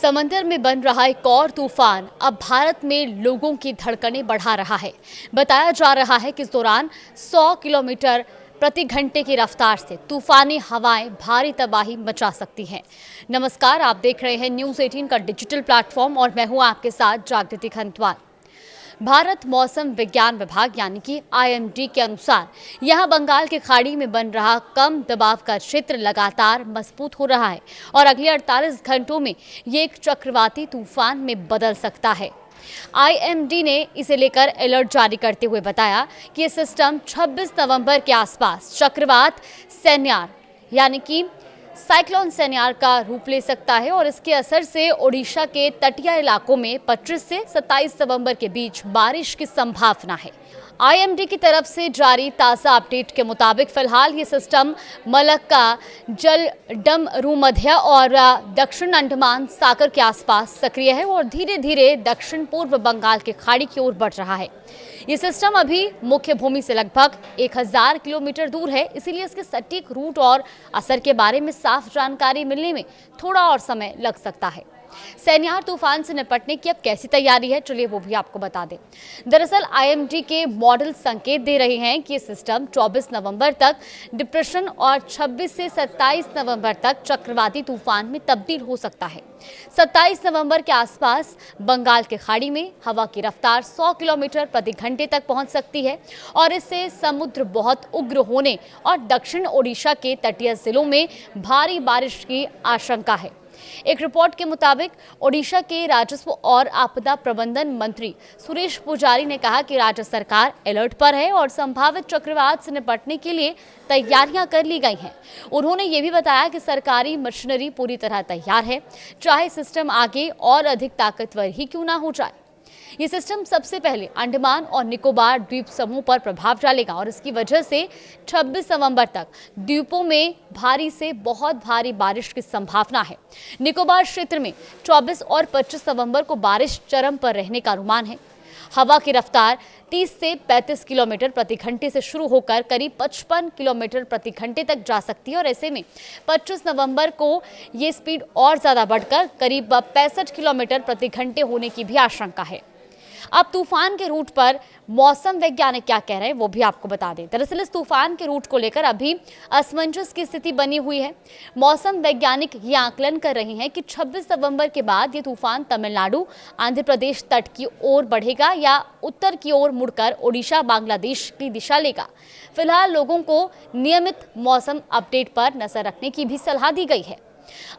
समंदर में बन रहा एक और तूफान अब भारत में लोगों की धड़कनें बढ़ा रहा है। बताया जा रहा है कि इस दौरान 100 किलोमीटर प्रति घंटे की रफ्तार से तूफानी हवाएं भारी तबाही मचा सकती हैं। नमस्कार, आप देख रहे हैं न्यूज़ 18 का डिजिटल प्लेटफॉर्म और मैं हूं आपके साथ जागृति खंतवाल। भारत मौसम विज्ञान विभाग यानी कि IMD के अनुसार यहां बंगाल की खाड़ी में बन रहा कम दबाव का क्षेत्र लगातार मजबूत हो रहा है और अगले 48 घंटों में ये एक चक्रवाती तूफान में बदल सकता है। IMD ने इसे लेकर अलर्ट जारी करते हुए बताया कि ये सिस्टम 26 नवंबर के आसपास चक्रवात सैन्यार यानी कि साइक्लोन सैन्यार का रूप ले सकता है और इसके असर से ओडिशा के तटीय इलाकों में 25 से 27 नवंबर के बीच बारिश की संभावना है। IMD की तरफ से जारी ताज़ा अपडेट के मुताबिक फिलहाल ये सिस्टम मलक्का, जलडमरू और दक्षिण अंडमान सागर के आसपास सक्रिय है और धीरे धीरे दक्षिण पूर्व बंगाल की खाड़ी की ओर बढ़ रहा है। ये सिस्टम अभी मुख्य भूमि से लगभग 1000 किलोमीटर दूर है, इसीलिए इसके सटीक रूट और असर के बारे में साफ जानकारी मिलने में थोड़ा और समय लग सकता है। सैन्यार तूफान से निपटने की अब कैसी तैयारी है, चलिए वो भी आपको बता दें। दरअसल IMD के मॉडल संकेत दे रहे हैं कि सिस्टम 24 नवंबर तक डिप्रेशन और 26 से 27 नवंबर तक चक्रवाती तूफान में तब्दील हो सकता है। 27 नवंबर के आसपास बंगाल की खाड़ी में हवा की रफ्तार 100 किलोमीटर प्रति घंटे तक पहुंच सकती है और इससे समुद्र बहुत उग्र होने और दक्षिण ओडिशा के तटीय जिलों में भारी बारिश की आशंका है। एक रिपोर्ट के मुताबिक ओडिशा के राजस्व और आपदा प्रबंधन मंत्री सुरेश पुजारी ने कहा कि राज्य सरकार अलर्ट पर है और संभावित चक्रवात से निपटने के लिए तैयारियां कर ली गई हैं। उन्होंने ये भी बताया कि सरकारी मशीनरी पूरी तरह तैयार है, चाहे सिस्टम आगे और अधिक ताकतवर ही क्यों ना हो जाए। ये सिस्टम सबसे पहले अंडमान और निकोबार द्वीप समूह पर प्रभाव डालेगा और इसकी वजह से 26 नवंबर तक द्वीपों में भारी से बहुत भारी बारिश की संभावना है। निकोबार क्षेत्र में 24 और 25 नवंबर को बारिश चरम पर रहने का अनुमान है। हवा की रफ्तार 30 से 35 किलोमीटर प्रति घंटे से शुरू होकर करीब 55 किलोमीटर प्रति घंटे तक जा सकती है और ऐसे में 25 नवंबर को ये स्पीड और ज़्यादा बढ़कर करीब 65 किलोमीटर प्रति घंटे होने की भी आशंका है। अब तूफान के रूट पर मौसम वैज्ञानिक क्या कह रहे हैं वो भी आपको बता दें। दरअसल इस तूफान के रूट को लेकर अभी असमंजस की स्थिति बनी हुई है। मौसम वैज्ञानिक ये आकलन कर रहे हैं कि 26 नवंबर के बाद ये तूफान तमिलनाडु, आंध्र प्रदेश तट की ओर बढ़ेगा या उत्तर की ओर मुड़कर ओडिशा, बांग्लादेश की दिशा लेगा। फिलहाल लोगों को नियमित मौसम अपडेट पर नजर रखने की भी सलाह दी गई है।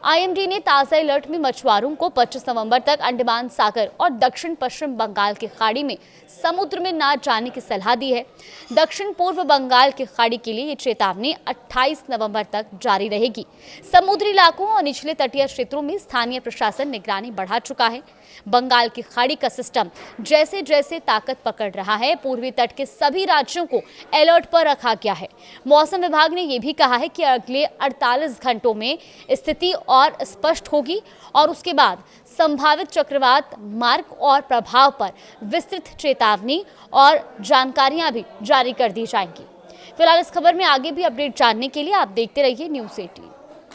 IMD ने ताज़ा अलर्ट में मछुआरों को 25 नवंबर तक अंडमान सागर और दक्षिण पश्चिम बंगाल की खाड़ी में समुद्र में न जाने की सलाह दी है। दक्षिण पूर्व बंगाल की खाड़ी के लिए ये चेतावनी 28 नवंबर तक जारी रहेगी। समुद्री इलाकों और निचले तटीय क्षेत्रों में स्थानीय प्रशासन निगरानी बढ़ा चुका है। बंगाल की खाड़ी का सिस्टम जैसे जैसे ताकत पकड़ रहा है, पूर्वी तट के सभी राज्यों को अलर्ट पर रखा गया है। मौसम विभाग ने यह भी कहा है कि अगले 48 घंटों में स्थिति और स्पष्ट होगी और उसके बाद संभावित चक्रवात मार्ग और प्रभाव पर विस्तृत चेतावनी और जानकारियां भी जारी कर दी जाएंगी। फिलहाल इस खबर में आगे भी अपडेट जानने के लिए आप देखते रहिए न्यूज़ 18।